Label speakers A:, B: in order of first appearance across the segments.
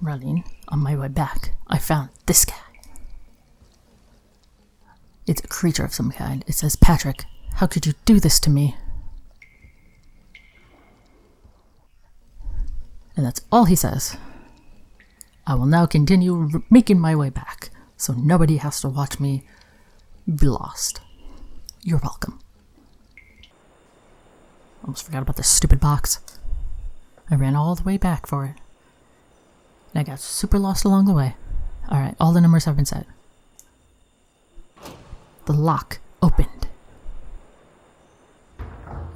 A: Running on my way back, I found this guy. It's a creature of some kind. It says, "Patrick, how could you do this to me?" And that's all he says. I will now continue making my way back, so nobody has to watch me be lost. You're welcome. Almost forgot about this stupid box. I ran all the way back for it. And I got super lost along the way. Alright, all the numbers have been set. The lock opened.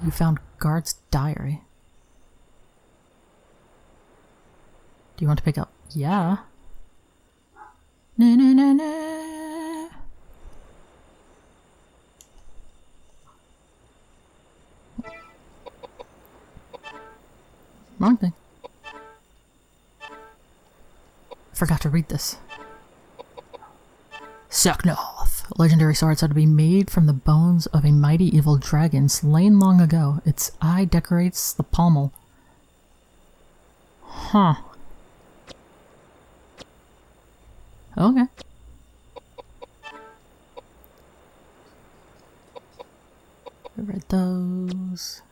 A: You found guard's diary. Do you want to pick up? Yeah. Na na na na. Wrong thing. I forgot to read this. SACNOTH. Legendary sword said to be made from the bones of a mighty evil dragon slain long ago. Its eye decorates the pommel. Huh. Okay. I read those.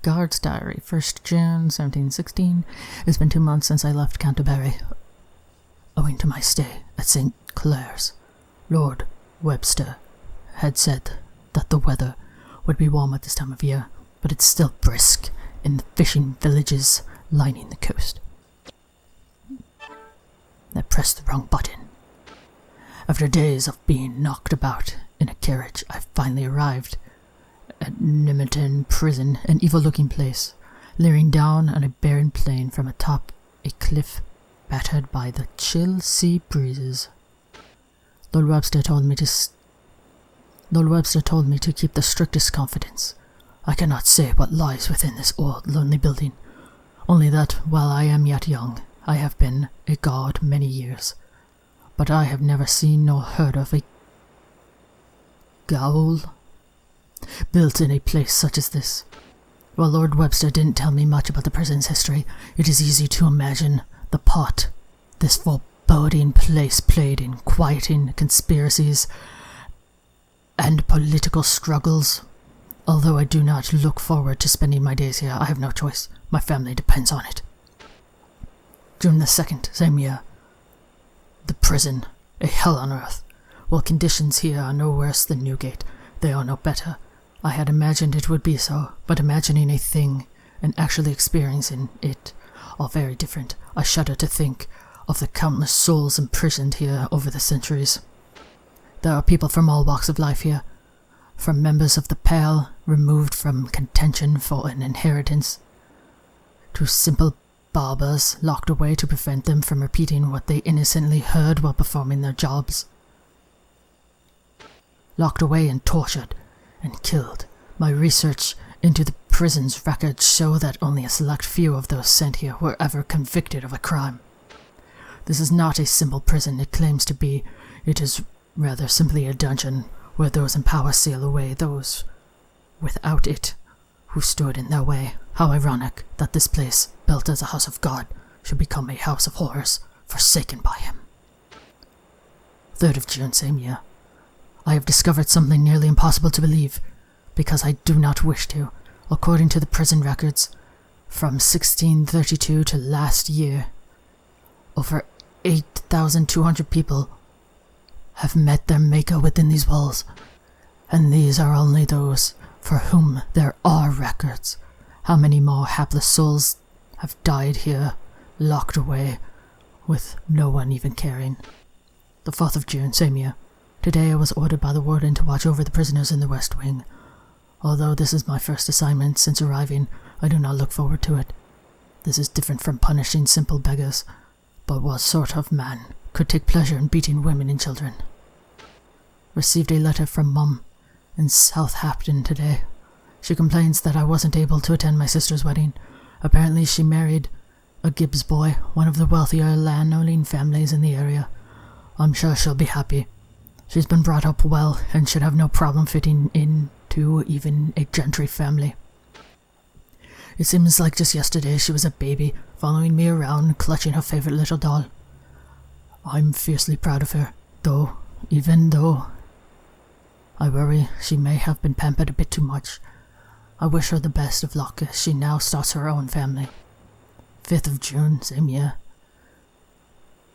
A: Guard's diary, 1st June, 1716. It's been 2 months since I left Canterbury, owing to my stay at St. Clair's. Lord Webster had said that the weather would be warm at this time of year, but it's still brisk in the fishing villages lining the coast. I pressed the wrong button. After days of being knocked about in a carriage, I finally arrived at Nimerton Prison, an evil-looking place, leering down on a barren plain from atop a cliff battered by the chill sea breezes. Lord Webster told me to keep the strictest confidence. I cannot say what lies within this old, lonely building, only that while I am yet young, I have been a guard many years, but I have never seen nor heard of a gaol built in a place such as this. While Lord Webster didn't tell me much about the prison's history, it is easy to imagine the part this foreboding place played in quieting conspiracies and political struggles. Although I do not look forward to spending my days here, I have no choice. My family depends on it. June the 2nd, same year. The prison, a hell on earth. While conditions here are no worse than Newgate, they are no better. I had imagined it would be so, but imagining a thing and actually experiencing it are very different. I shudder to think of the countless souls imprisoned here over the centuries. There are people from all walks of life here, from members of the Pale, removed from contention for an inheritance, to simple barbers locked away to prevent them from repeating what they innocently heard while performing their jobs. Locked away and tortured and killed. My research into the prison's records show that only a select few of those sent here were ever convicted of a crime. This is not a simple prison it claims to be. It is rather simply a dungeon where those in power seal away those without it who stood in their way. How ironic that this place, built as a house of God, should become a house of horrors, forsaken by him. 3rd of June, same year. I have discovered something nearly impossible to believe, because I do not wish to. According to the prison records, from 1632 to last year, over 8,200 people have met their maker within these walls, and these are only those for whom there are records. How many more hapless souls have died here, locked away, with no one even caring. The 4th of June, same year. Today I was ordered by the warden to watch over the prisoners in the West Wing. Although this is my first assignment since arriving, I do not look forward to it. This is different from punishing simple beggars, but what sort of man could take pleasure in beating women and children? Received a letter from Mum in Southampton today. She complains that I wasn't able to attend my sister's wedding. Apparently she married a Gibbs boy, one of the wealthier land-owning families in the area. I'm sure she'll be happy. She's been brought up well and should have no problem fitting into even a gentry family. It seems like just yesterday she was a baby, following me around, clutching her favorite little doll. I'm fiercely proud of her, even though I worry she may have been pampered a bit too much. I wish her the best of luck as she now starts her own family. 5th of June, same year.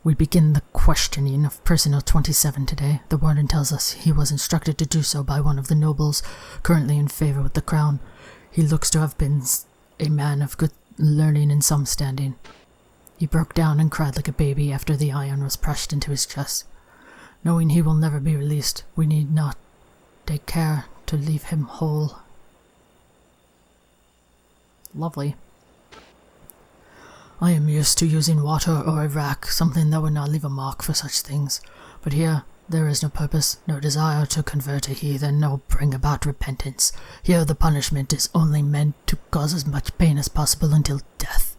A: We begin the questioning of prisoner 27 today. The warden tells us he was instructed to do so by one of the nobles currently in favor with the crown. He looks to have been a man of good learning and some standing. He broke down and cried like a baby after the iron was pressed into his chest. Knowing he will never be released, we need not take care to leave him whole. Lovely. I am used to using water or a rack, something that would not leave a mark for such things. But here, there is no purpose, no desire to convert a heathen, no bring about repentance. Here the punishment is only meant to cause as much pain as possible until death.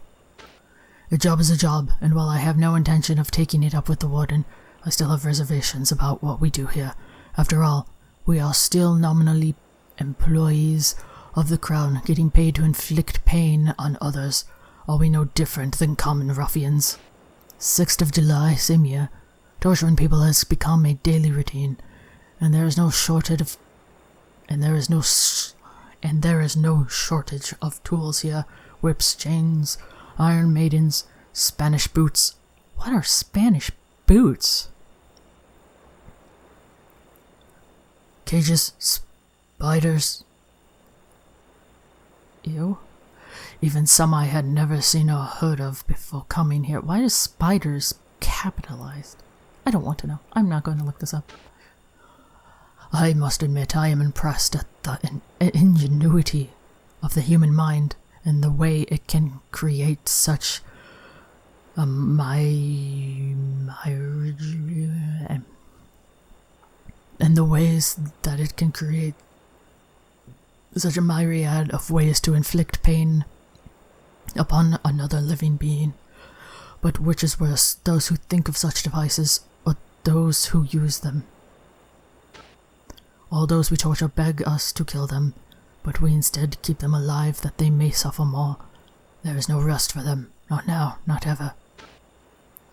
A: A job is a job, and while I have no intention of taking it up with the warden, I still have reservations about what we do here. After all, we are still nominally employees of the crown, getting paid to inflict pain on others. Are we no different than common ruffians? 6th of July, same year. Torturing people has become a daily routine, and there is no shortage of tools here. Whips, chains, iron maidens, Spanish boots. What are Spanish boots? Cages, spiders. Ew. Even some I had never seen or heard of before coming here. Why is spiders capitalized? I don't want to know. I'm not going to look this up. I must admit I am impressed at the ingenuity of the human mind and the way it can create such and the ways that it can create such a myriad of ways to inflict pain upon another living being. But which is worse, those who think of such devices or those who use them? All those we torture beg us to kill them, but we instead keep them alive that they may suffer more. There is no rest for them, not now, not ever.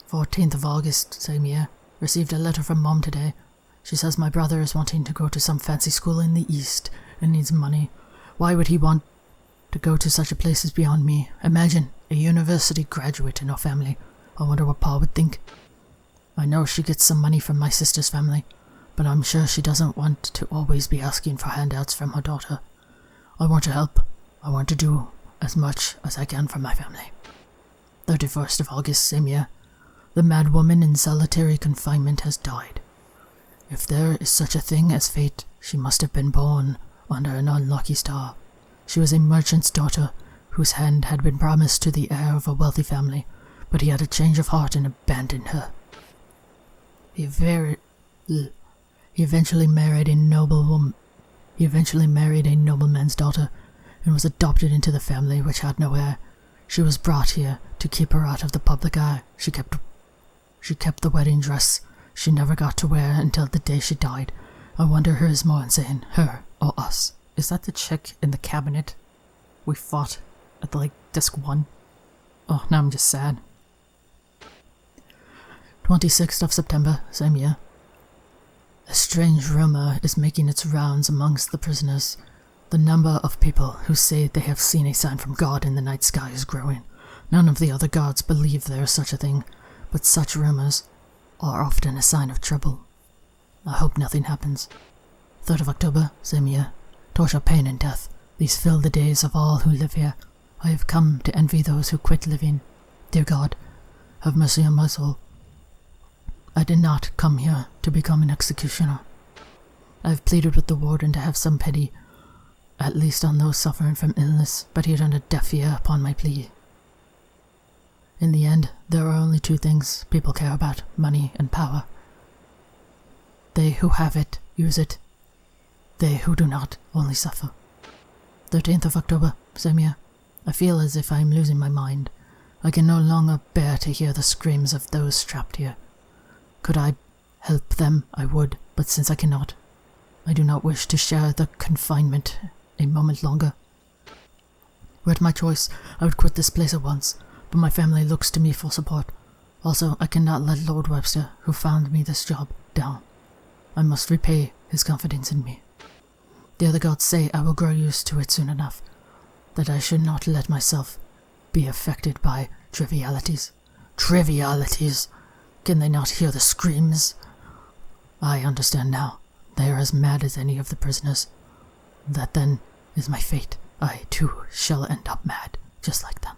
A: 14th of August, same year. Received a letter from Mom today. She says my brother is wanting to go to some fancy school in the East and needs money. Why would he want to go to such a place is beyond me. Imagine, a university graduate in our family. I wonder what Pa would think. I know she gets some money from my sister's family, but I'm sure she doesn't want to always be asking for handouts from her daughter. I want to help. I want to do as much as I can for my family. 31st of August, same year. The mad woman in solitary confinement has died. If there is such a thing as fate, she must have been born under an unlucky star. She was a merchant's daughter, whose hand had been promised to the heir of a wealthy family, but he had a change of heart and abandoned her. He eventually married a nobleman's daughter, and was adopted into the family, which had no heir. She was brought here to keep her out of the public eye. She kept the wedding dress she never got to wear until the day she died. I wonder who is more insane, her or us. Is that the chick in the cabinet we fought at disc 1? Oh, now I'm just sad. 26th of September, same year. A strange rumor is making its rounds amongst the prisoners. The number of people who say they have seen a sign from God in the night sky is growing. None of the other gods believe there is such a thing, but such rumors are often a sign of trouble. I hope nothing happens. 3rd of October, same year. Torture, pain, and death. These fill the days of all who live here. I have come to envy those who quit living. Dear God, have mercy on my soul. I did not come here to become an executioner. I have pleaded with the warden to have some pity, at least on those suffering from illness, but he turned a deaf ear upon my plea. In the end, there are only two things people care about: money and power. They who have it use it. They who do not only suffer. 13th of October, same year. I feel as if I am losing my mind. I can no longer bear to hear the screams of those trapped here. Could I help them, I would, but since I cannot, I do not wish to share the confinement a moment longer. Were it my choice, I would quit this place at once, but my family looks to me for support. Also, I cannot let Lord Webster, who found me this job, down. I must repay his confidence in me. The other gods say I will grow used to it soon enough, that I should not let myself be affected by trivialities. Trivialities! Can they not hear the screams? I understand now. They are as mad as any of the prisoners. That then is my fate. I, too, shall end up mad, just like them.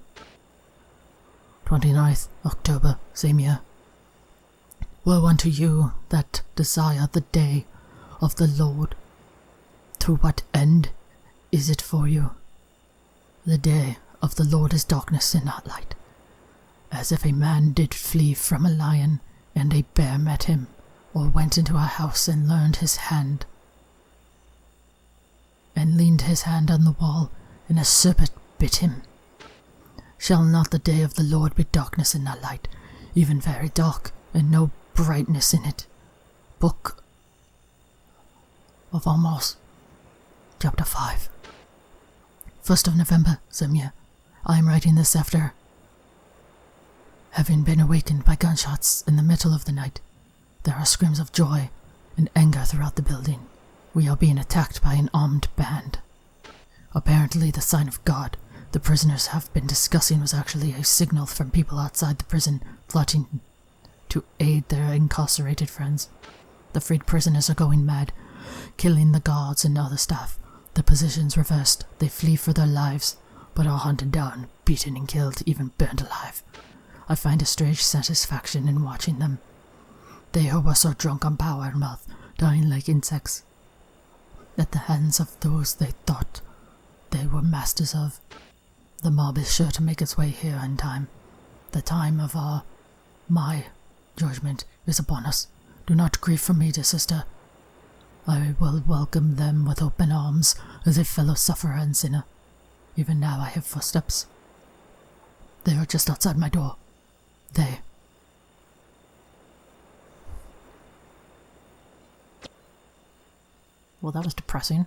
A: 29th October, same year. Woe unto you that desire the day of the Lord. To what end is it for you? The day of the Lord is darkness and not light. As if a man did flee from a lion, and a bear met him, or went into a house and leaned his hand on the wall, and a serpent bit him. Shall not the day of the Lord be darkness and not light, even very dark, and no brightness in it? Book of Amos, chapter 5. 1st of November, same year. I am writing this after having been awakened by gunshots in the middle of the night. There are screams of joy and anger throughout the building. We are being attacked by an armed band. Apparently the sign of God the prisoners have been discussing was actually a signal from people outside the prison plotting to aid their incarcerated friends. The freed prisoners are going mad, killing the guards and other staff. The position's reversed. They flee for their lives, but are hunted down, beaten and killed, even burned alive. I find a strange satisfaction in watching them. They who were so drunk on power and wealth, dying like insects, at the hands of those they thought they were masters of. The mob is sure to make its way here in time. The time of my judgment is upon us. Do not grieve for me, dear sister. I will welcome them with open arms as a fellow sufferer and sinner. Even now I have footsteps. They are just outside my door. They. Well, that was depressing.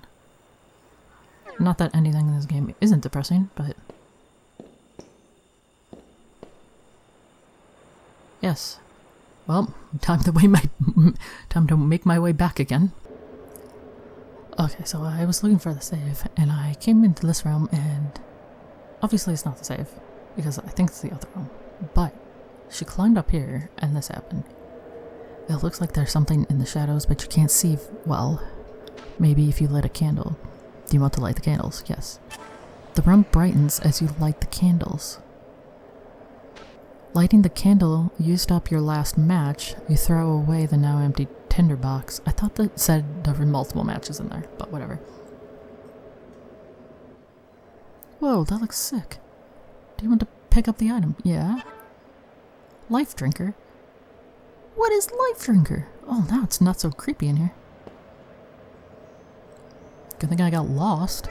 A: Not that anything in this game isn't depressing, but... Yes. Well, time to make my way back again. Okay, so I was looking for the save, and I came into this room, and obviously it's not the save, because I think it's the other room. But she climbed up here, and this happened. It looks like there's something in the shadows, but you can't see well. Maybe if you lit a candle. Do you want to light the candles? Yes. The room brightens as you light the candles. Lighting the candle used up your last match. You throw away the now empty tinderbox. I thought that said there were multiple matches in there, but whatever. Whoa, that looks sick. Do you want to pick up the item? Yeah. Life drinker? What is life drinker? Oh, now it's not so creepy in here. Good thing I got lost.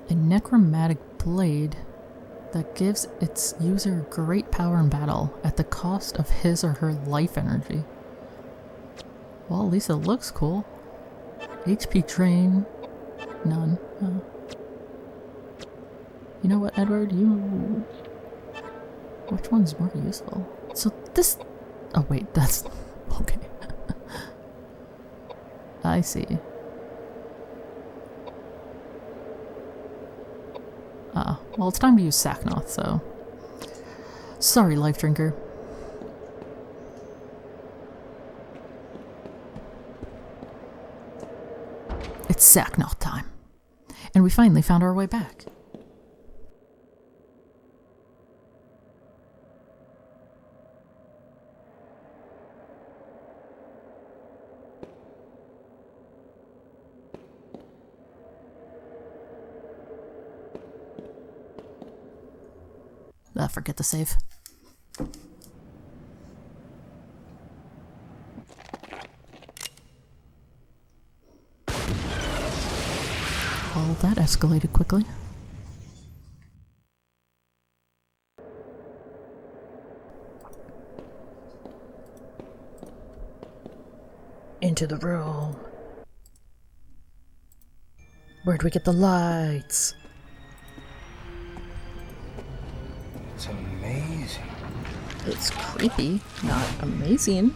A: A necromantic blade that gives its user great power in battle at the cost of his or her life energy. Well, at least it looks cool. HP drain, none. You know what, Edward? Which one's more useful? So this... Oh wait, that's... Okay. I see. Well, it's time to use SACNOTH, so... Sorry, Life Drinker. It's SACNOTH time. And we finally found our way back. Forget the save. Well, that escalated quickly. into the room. Where'd we get the lights?
B: It's amazing.
A: It's creepy, not amazing.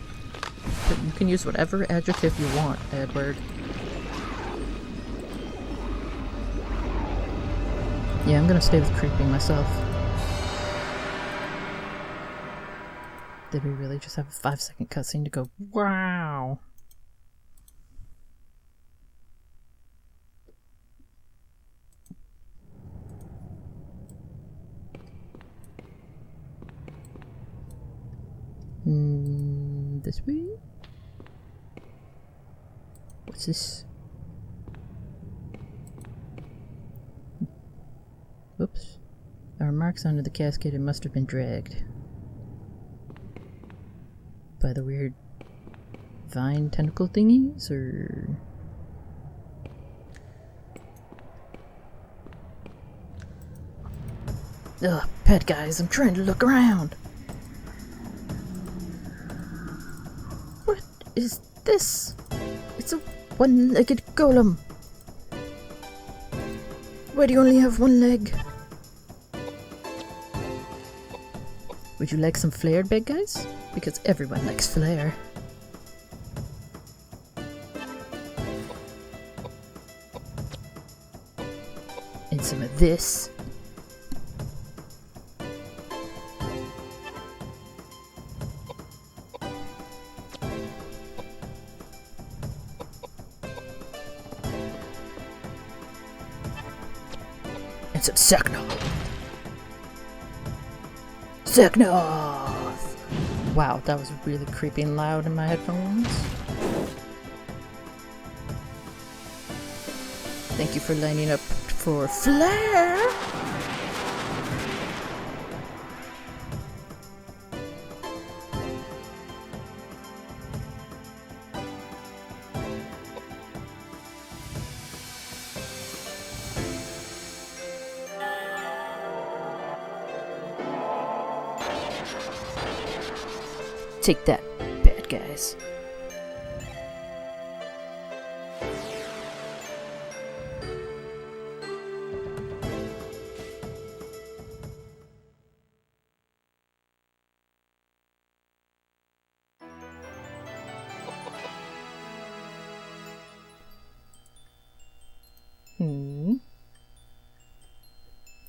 A: But you can use whatever adjective you want, Edward. Yeah, I'm gonna stay with creepy myself. Did we really just have a 5-second cutscene to go, wow? This way? What's this? Oops. There are marks under the casket. It must have been dragged by the weird vine tentacle thingies, or... Ugh, pet guys, I'm trying to look around. What is this? It's a one-legged golem. Why do you only have one leg? Would you like some flair, big guys? Because everyone likes flair. And some of this. And some SACNOTH. SACNOTH! Wow, that was really creepy and loud in my headphones. Thank you for lining up for flair! Take that, bad guys.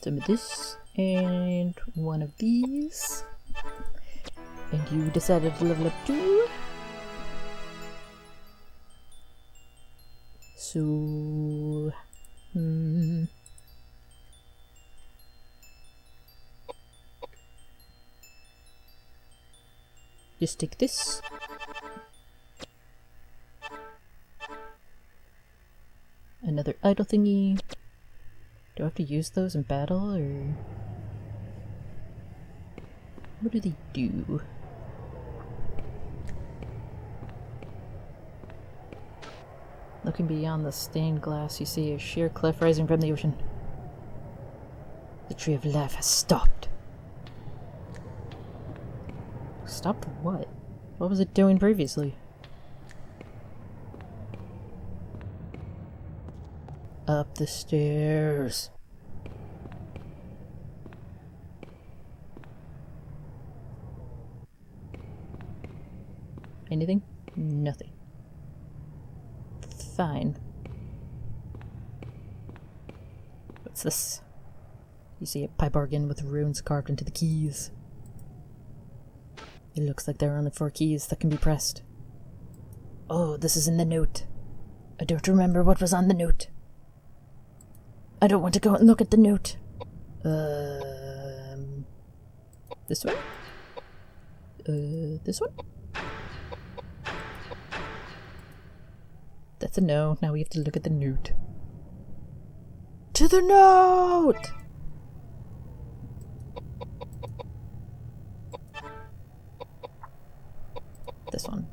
A: Some of this and one of these. And you decided to level up too? So... Just take this. Another idle thingy. Do I have to use those in battle, or... What do they do? Looking beyond the stained glass, you see a sheer cliff rising from the ocean. The tree of life has stopped. Stopped what? What was it doing previously? Up the stairs. Anything? Nothing. Fine. What's this? You see a pipe organ with runes carved into the keys. It looks like there are only 4 keys that can be pressed. Oh, this is in the note. I don't remember what was on the note. I don't want to go and look at the note. This one? This one? That's a no. Now we have to look at the note. To the note! This one.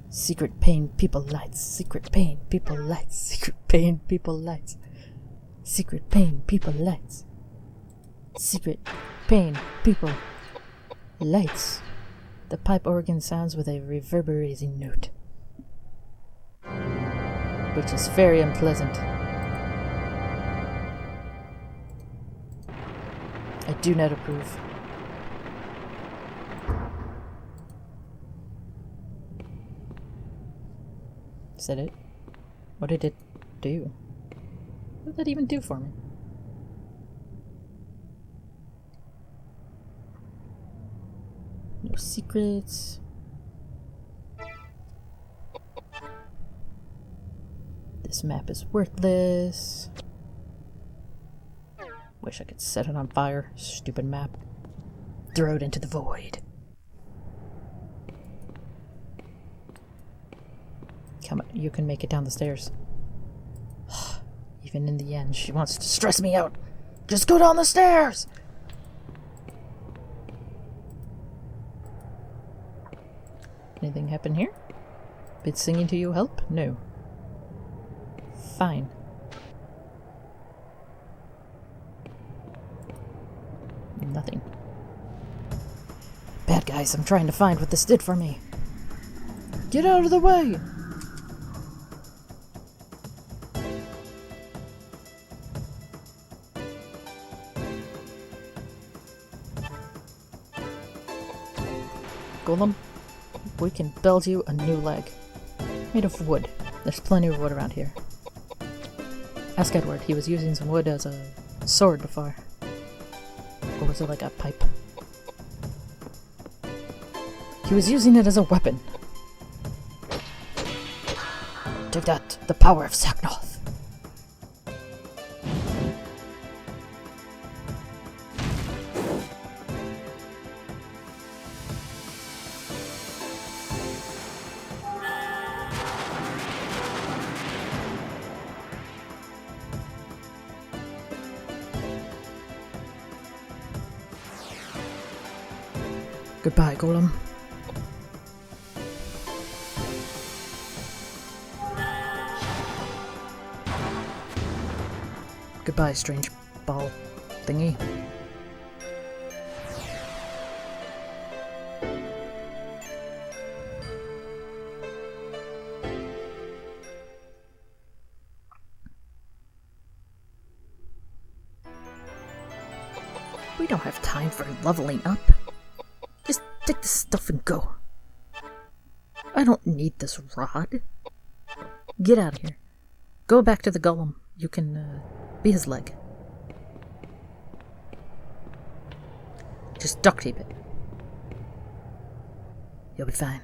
A: Secret pain, people lights. Secret pain, people lights. Secret pain, people lights. Secret pain, people lights. Secret pain, people lights. The pipe organ sounds with a reverberating note. which is very unpleasant. I do not approve. Is that it? What did it do? What did that even do for me? No secrets. This map is worthless. Wish I could set it on fire. Stupid map. Throw it into the void. Come on, you can make it down the stairs. Even in the end, she wants to stress me out. Just go down the stairs! Anything happen here? Been singing to you help? No. Fine. Nothing. Bad guys, I'm trying to find what this did for me. Get out of the way! Golem, we can build you a new leg. Made of wood. There's plenty of wood around here. Ask Edward, he was using some wood as a sword before. Or was it like a pipe? He was using it as a weapon. Take that, the power of SACNOTH. Goodbye, Golem. Goodbye, strange ball thingy. We don't have time for leveling up. Just take this stuff and go. I don't need this rod. Get out of here. Go back to the golem. You can, be his leg. Just duct tape it. You'll be fine.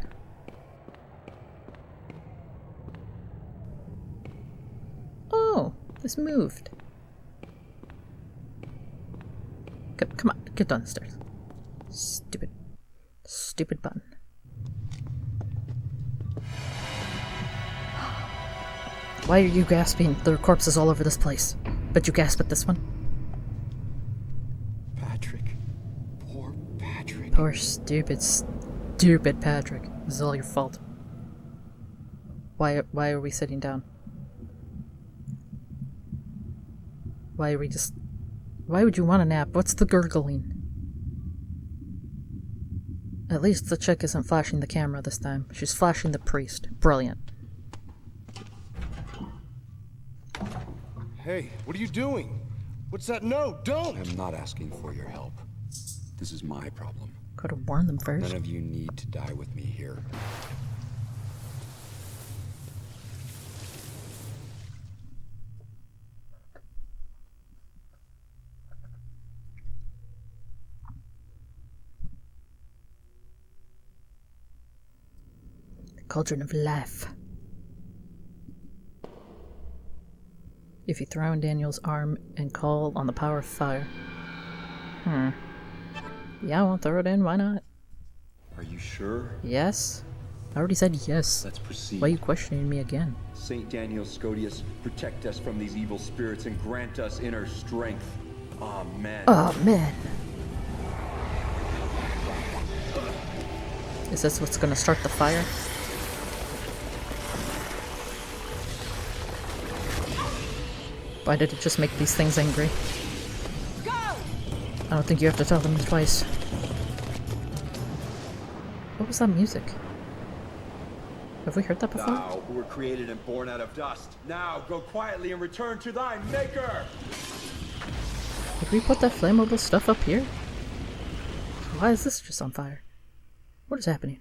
A: Oh, this moved. Come on, get down the stairs. Stupid button. Why are you gasping? There are corpses all over this place. But you gasp at this one?
B: Patrick. Poor Patrick.
A: Poor stupid Patrick. This is all your fault. Why are we sitting down? Why would you want a nap? What's the gurgling? At least the chick isn't flashing the camera this time. She's flashing the priest. Brilliant.
B: Hey, what are you doing? What's that? No, don't!
C: I'm not asking for your help. This is my problem.
A: Could have warned them first.
C: None of you need to die with me here.
A: Cauldron of life. If you throw in Daniel's arm and call on the power of fire. Yeah, I won't throw it in. Why not?
C: Are you sure?
A: Yes. I already said yes.
C: Let's proceed.
A: Why are you questioning me again?
D: Saint Daniel Scotius, protect us from these evil spirits and grant us inner strength. Amen.
A: Amen. Is this what's gonna start the fire? Why did it just make these things angry?
E: Go!
A: I don't think you have to tell them twice. What was that music? Have we heard that before?
D: Thou who were created and born out of dust, now go quietly and return to thy maker!
A: Did we put that flammable stuff up here? Why is this just on fire? What is happening?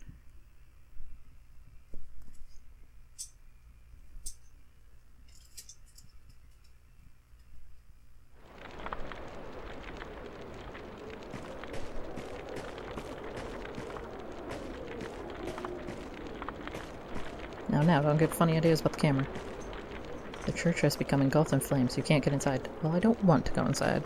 A: Now, don't get funny ideas about the camera. The church has become engulfed in flames. You can't get inside. Well, I don't want to go inside.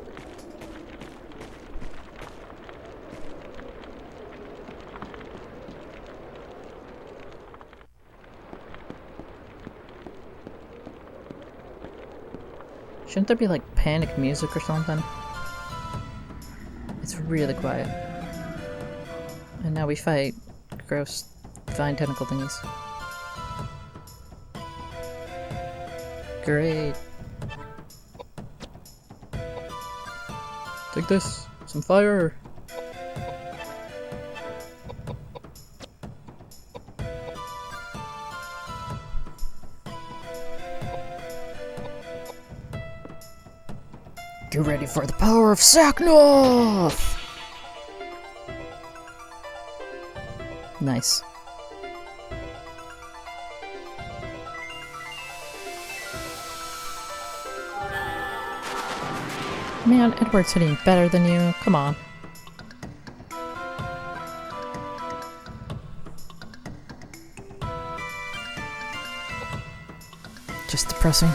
A: Shouldn't there be like panic music or something? It's really quiet. And now we fight gross vine tentacle thingies. Great. Take this. Some fire. Get ready for the power of SACNOTH! Nice. Man, Edward's hitting better than you. Come on. Just depressing.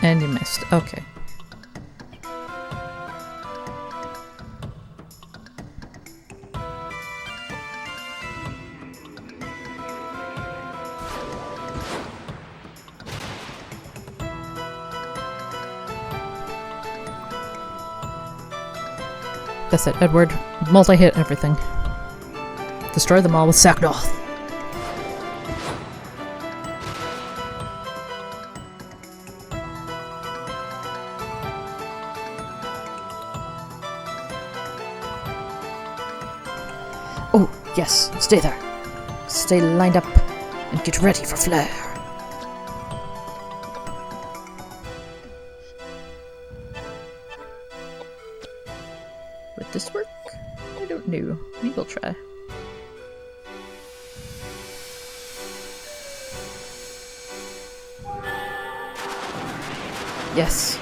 A: And you missed. Okay. That's it, Edward. Multi-hit everything. Destroy them all with SACNOTH. Oh, yes, stay there. Stay lined up and get ready for flare. Would this work? I don't know. We will try. Yes,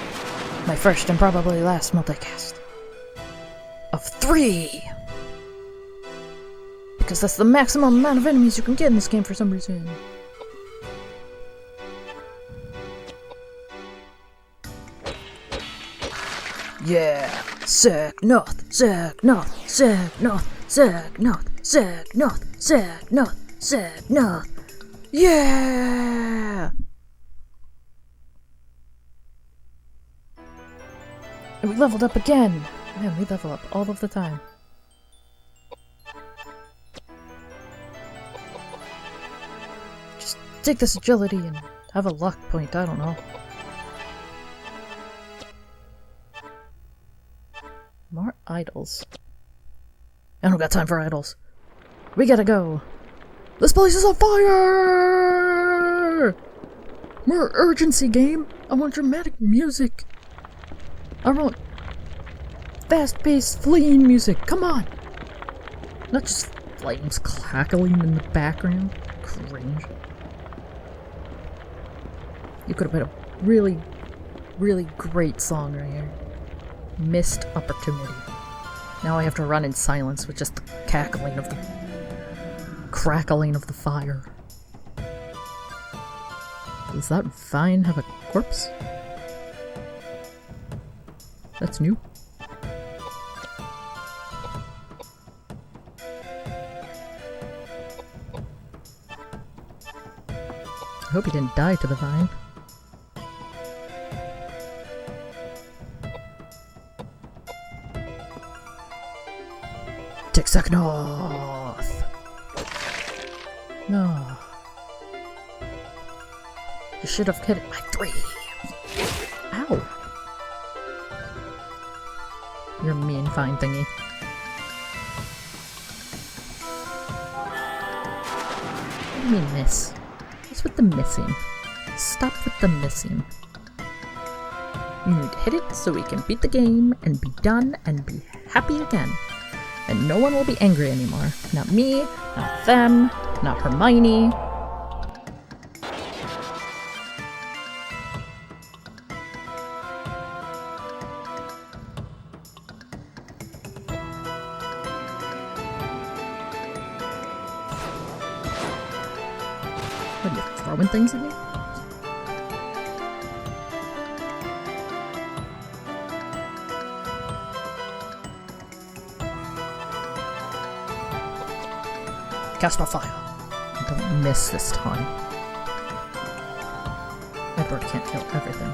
A: my first and probably last multicast. Of 3! Because that's the maximum amount of enemies you can get in this game for some reason. Yeah! SACNOTH! SACNOTH! SACNOTH! SACNOTH! SACNOTH! SACNOTH! SACNOTH! Yeah! And we leveled up again! Man, we level up all of the time. Just take this agility and have a luck point, I don't know. More idols. I don't got time for idols. We gotta go. This place is on fire! More urgency, game. I want dramatic music. I want fast-paced fleeing music. Come on. Not just flames crackling in the background. Cringe. You could have put a really, really great song right here. Missed opportunity. Now I have to run in silence with just the crackling of the fire. Does that vine have a corpse? That's new. I hope he didn't die to the vine. Take SACNOTH! No. You should have hit it by 3. Ow! You're a mean fine thingy.
E: do you mean miss? What's with the missing? Stop with the missing. You need to hit it so we can beat the game and be done and be happy again. And no one will be angry anymore. Not me, not them, not Hermione. What, are you throwing things at me? Cast my fire. Don't miss this time. Edward can't kill everything.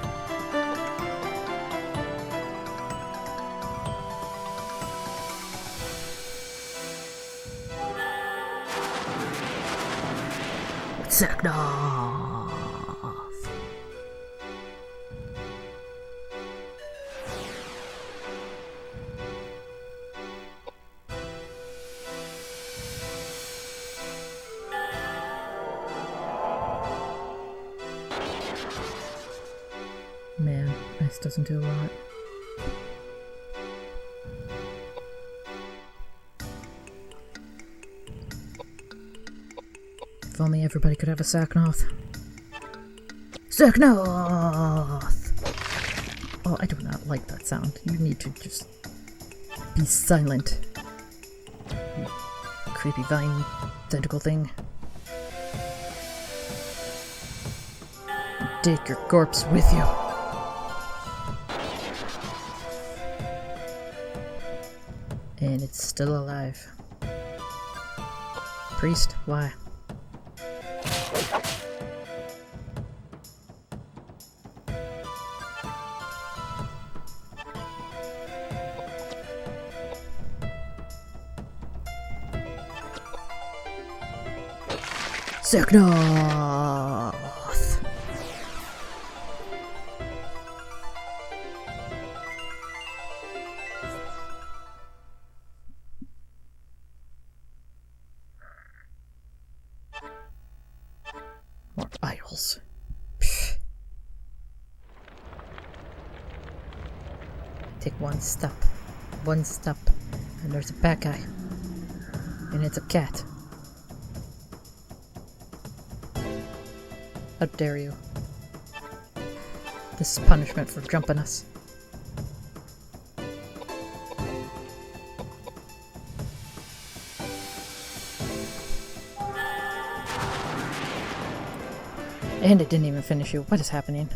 E: SACNOTH! Man, ice doesn't do a lot. If only everybody could have a SACNOTH. SACNOTH! Oh, I do not like that sound. You need to just be silent. You creepy vine tentacle thing. Take your corpse with you. And it's still alive. Priest, why? SACNOTH! More idols. Pfft. Take one step, and there's a bad guy. And it's a cat. How dare you? This is punishment for jumping us. And it didn't even finish you. What is happening?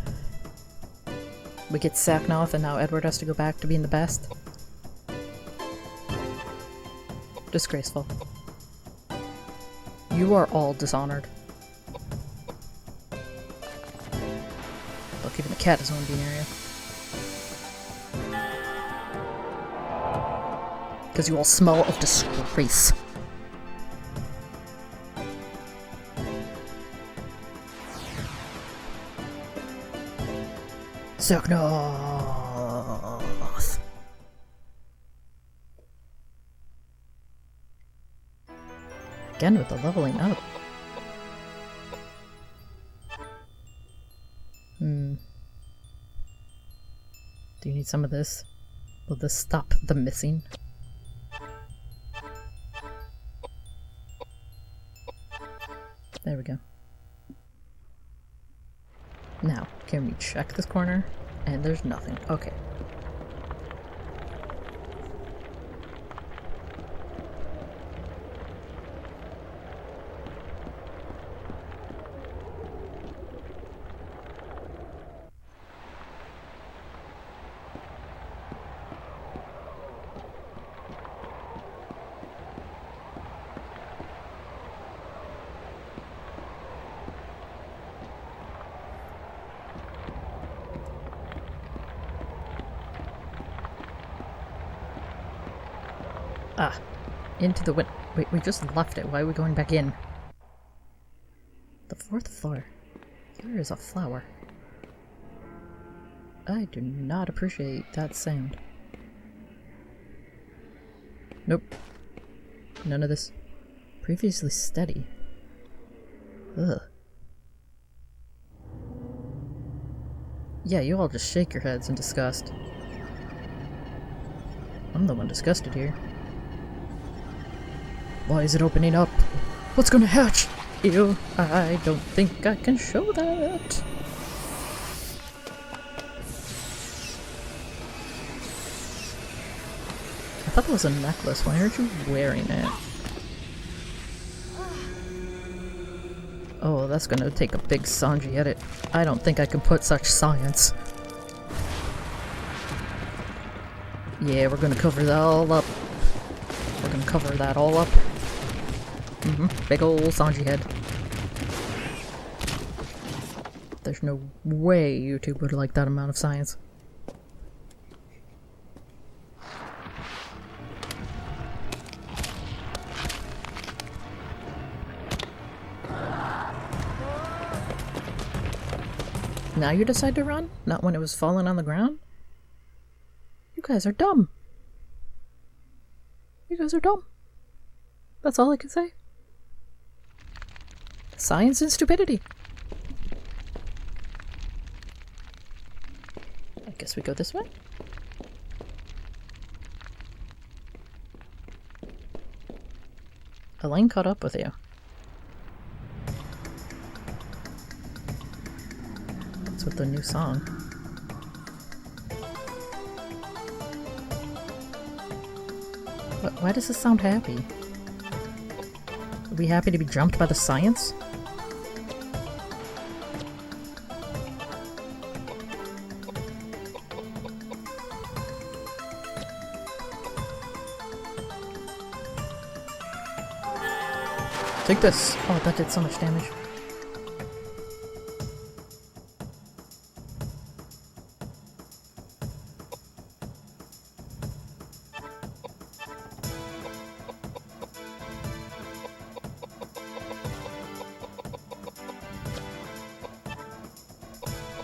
E: We get SACNOTH and now Edward has to go back to being the best? Disgraceful. You are all dishonored. Look, even the cat doesn't want to be near you. Because you all smell of disgrace. SACNOTH! Again with the leveling up. Do you need some of this? Will this stop the missing? There we go. Now, can we check this corner? And there's nothing. Okay. Ah, into the wind. Wait, we just left it. Why are we going back in? The fourth floor. Here is a flower. I do not appreciate that sound. Nope. None of this. Previously steady. Ugh. Yeah, you all just shake your heads in disgust. I'm the one disgusted here. Why is it opening up? What's gonna hatch? Ew, I don't think I can show that. I thought that was a necklace. Why aren't you wearing it? Oh, that's gonna take a big Sanji edit. I don't think I can put such science. Yeah, we're gonna cover that all up. We're gonna cover that all up. Big ol' Sanji head. There's no way YouTube would like that amount of science. Now you decide to run? Not when it was falling on the ground? You guys are dumb. You guys are dumb. That's all I can say. Science and stupidity. I guess we go this way? Elaine caught up with you. What's with the new song? Why does this sound happy? Are we happy to be jumped by the science? Take this! Oh, that did so much damage.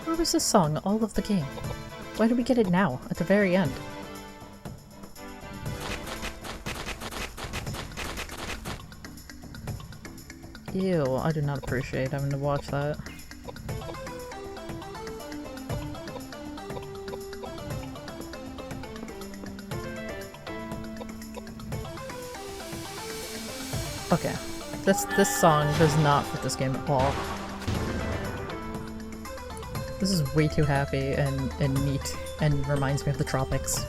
E: Where was this song all of the game? Why did we get it now, at the very end? Ew, I do not appreciate having to watch that. Okay, this song does not fit this game at all. This is way too happy and neat and reminds me of the tropics.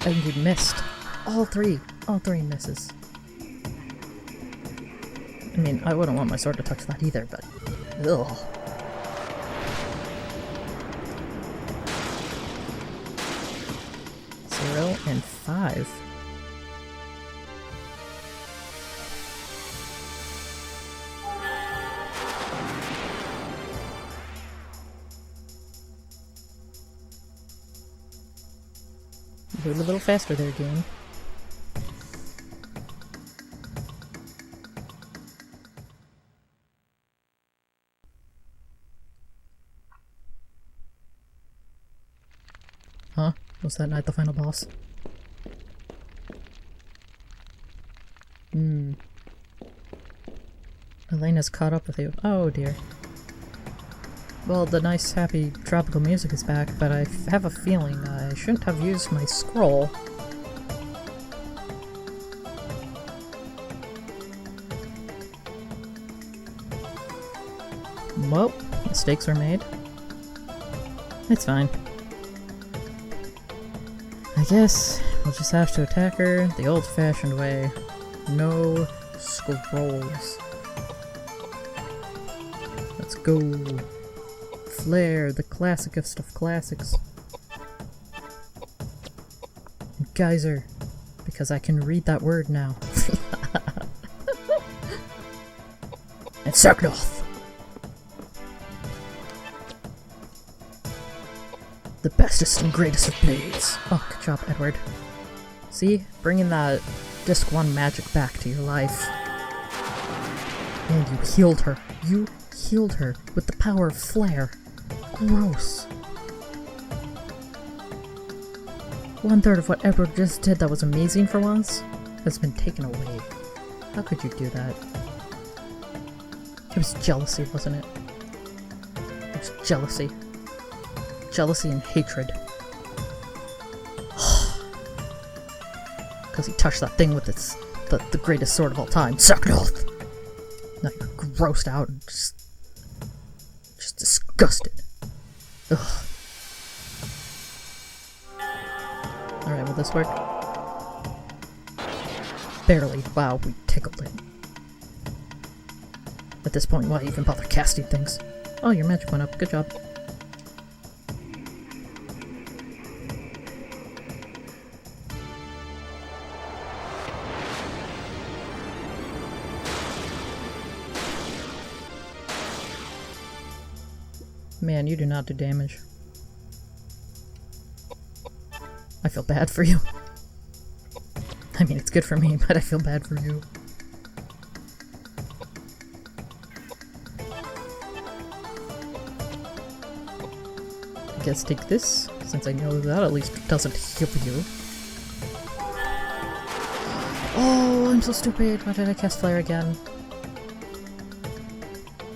E: And we missed. All three misses. I mean, I wouldn't want my sword to touch that either, but... ugh. 0 and 5. Move a little faster there, game. Huh? Was that not the final boss? Elena's caught up with you. Oh dear. Well, the nice, happy, tropical music is back, but I have a feeling I shouldn't have used my scroll. Well, mistakes were made. It's fine. I guess we'll just have to attack her the old-fashioned way. No scrolls. Let's go. Flare, the classicest of classics. And Geyser, because I can read that word now. And SACNOTH! The bestest and greatest of blades. Oh, good job, Edward. See? Bringing that Disc 1 magic back to your life. And you healed her. You healed her with the power of flare. Gross. 1/3 of what Edward just did that was amazing for once has been taken away. How could you do that? It was jealousy, wasn't it? It was jealousy. Jealousy and hatred. Because he touched that thing with the greatest sword of all time, SACNOTH! Now you're grossed out and just disgusted. Ugh. Alright, will this work? Barely. Wow, we tickled it. At this point, why even bother casting things? Oh, your magic went up. Good job. Man, you do not do damage. I feel bad for you. I mean, it's good for me, but I feel bad for you. I guess take this, since I know that at least doesn't heal you. Oh, I'm so stupid. Why did I cast Flare again?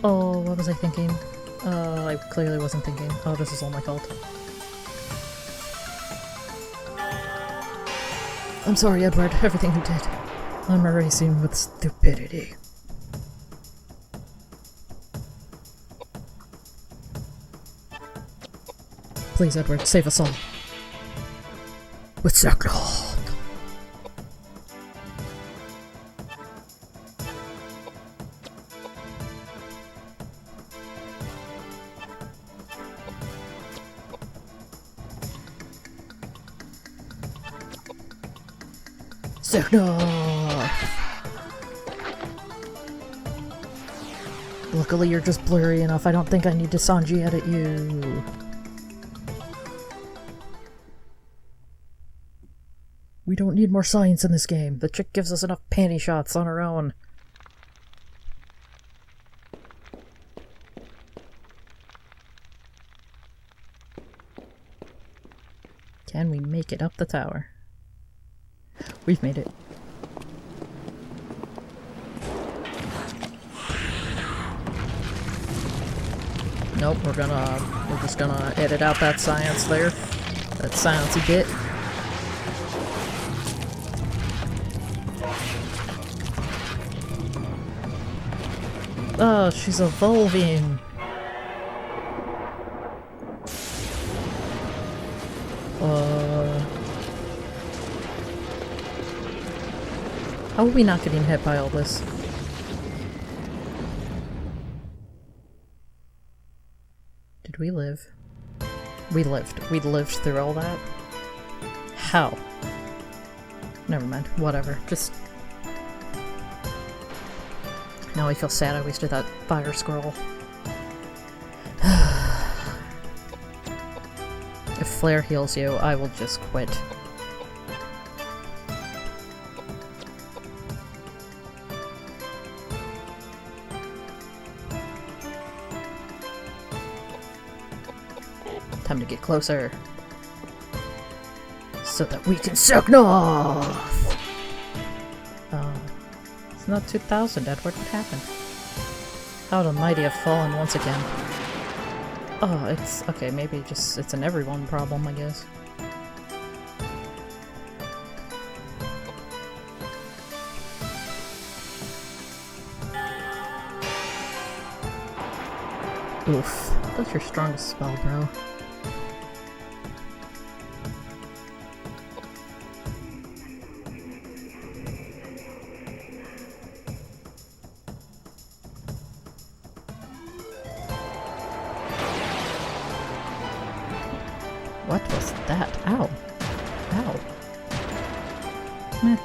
E: Oh, what was I thinking? I clearly wasn't thinking. Oh, this is all my fault. I'm sorry, Edward. Everything you did. I'm erasing with stupidity. Please, Edward, save us all. With SACNOTH! SACNOTH! Luckily you're just blurry enough. I don't think I need to Sanji edit you. We don't need more science in this game. The chick gives us enough panty shots on her own. Can we make it up the tower? We've made it. Nope, we're just gonna edit out that science there. That sciencey bit. Oh, she's evolving. How are we not getting hit by all this? Did we live? We lived. We lived through all that? How? Never mind. Whatever. Just... Now I feel sad I wasted that fire scroll. If Flare heals you, I will just quit. Time to get closer. So that we can SACNOTH! It's not 2000, Edward. What happened? How the mighty have fallen once again. Oh, it's... okay, maybe just... it's an everyone problem, I guess. Oof. That's your strongest spell, bro. What was that? Ow. Ow. Meh.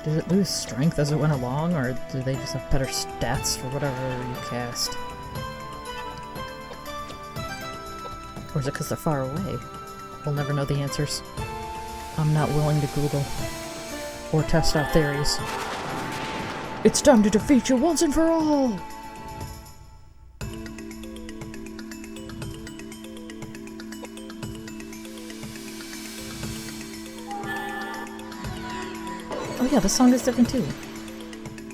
E: Did it lose strength as it went along, or do they just have better stats for whatever you cast? Or is it because they're far away? We'll never know the answers. I'm not willing to Google or test out theories. It's time to defeat you once and for all! Oh yeah, this song is different too.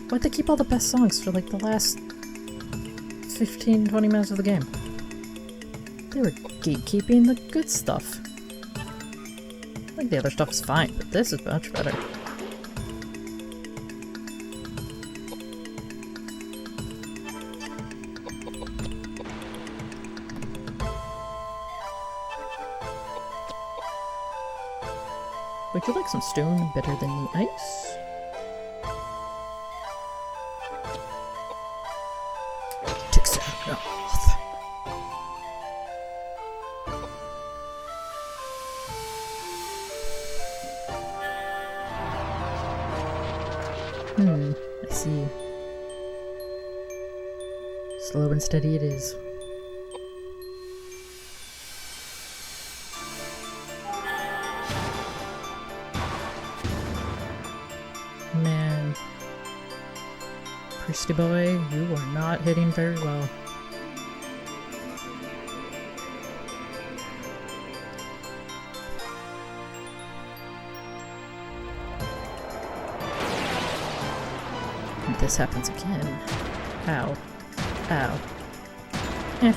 E: Why'd they keep all the best songs for like the last 15-20 minutes of the game? They were gatekeeping the good stuff. Like the other stuff is fine, but this is much better. Would you like some stone better than the ice? I see. Slow and steady it is. Man. Priesty boy, you are not hitting very well. This happens again. Ow. Ow. Eh.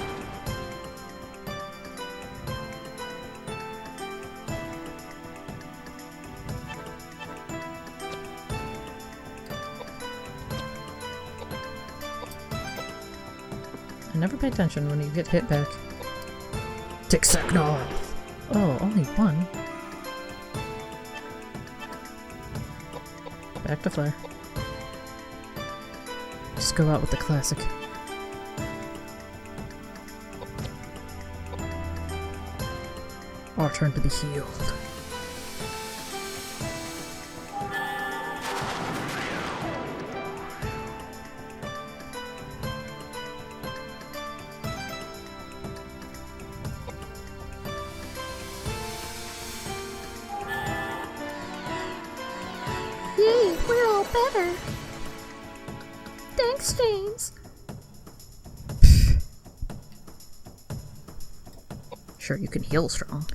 E: I never pay attention when you get hit back. SACNOTH! Oh, only one. Back to flare. Just go out with the classic. Our turn to be healed.
F: Yay, we're all better. Thanks, James.
E: Sure, you can heal strong.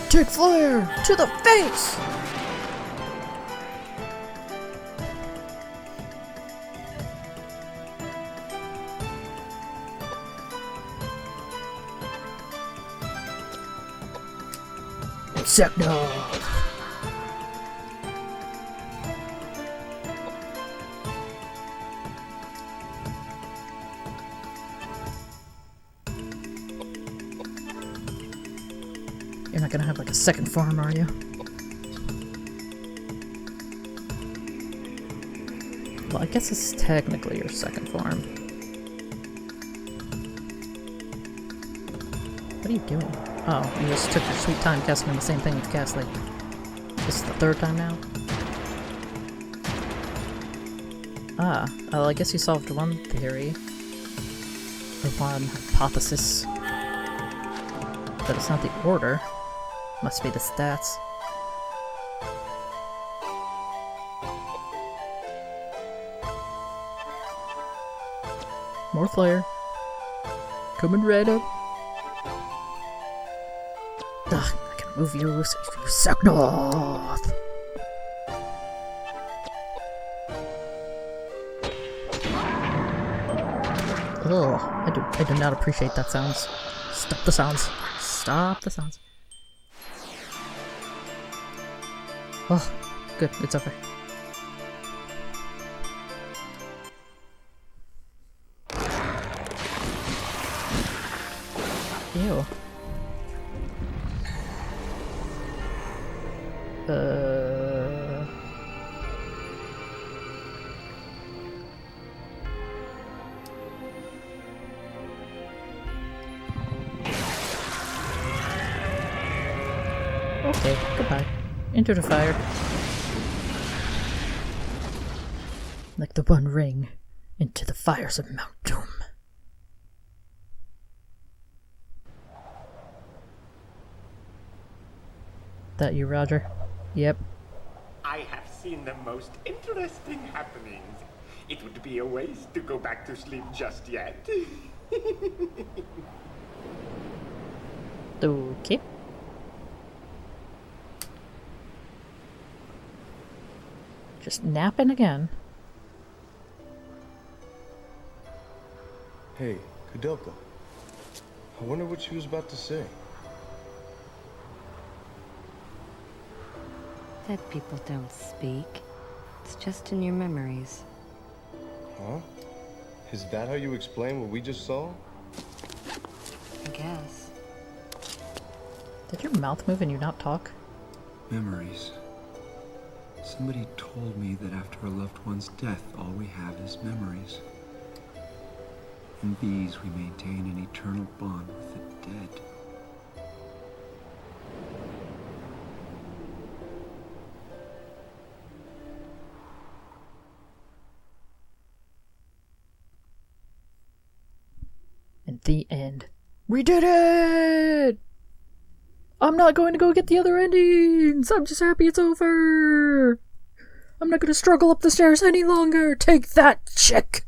E: Take fire to the face! SACNOTH! You're not gonna have like a second farm, are you? Well, I guess it's technically your second farm. What are you doing? Oh, you just took your sweet time casting the same thing you've cast like... This is the third time now? Ah, well I guess you solved one theory. Or one hypothesis. But it's not the order. Must be the stats. More flare. Coming right up. Ugh, I can move you, so you SACNOTH! Ugh, I do not appreciate that sounds. Stop the sounds. Stop the sounds. Oh, good, it's over. Ew. Okay, goodbye. Into the fire. Like the One Ring, into the fires of Mount Doom. That you, Roger? Yep.
G: I have seen the most interesting happenings. It would be a waste to go back to sleep just yet.
E: Okay. Just napping again.
B: Hey, Koudelka. I wonder what she was about to say.
H: Dead people don't speak. It's just in your memories.
B: Huh? Is that how you explain what we just saw?
H: I guess.
E: Did your mouth move and you not talk?
C: Memories. Somebody told me that after a loved one's death, all we have is memories. In these, we maintain an eternal bond with the dead.
E: And the end. We did it! I'm not going to go get the other endings! I'm just happy it's over! I'm not going to struggle up the stairs any longer! Take that, chick!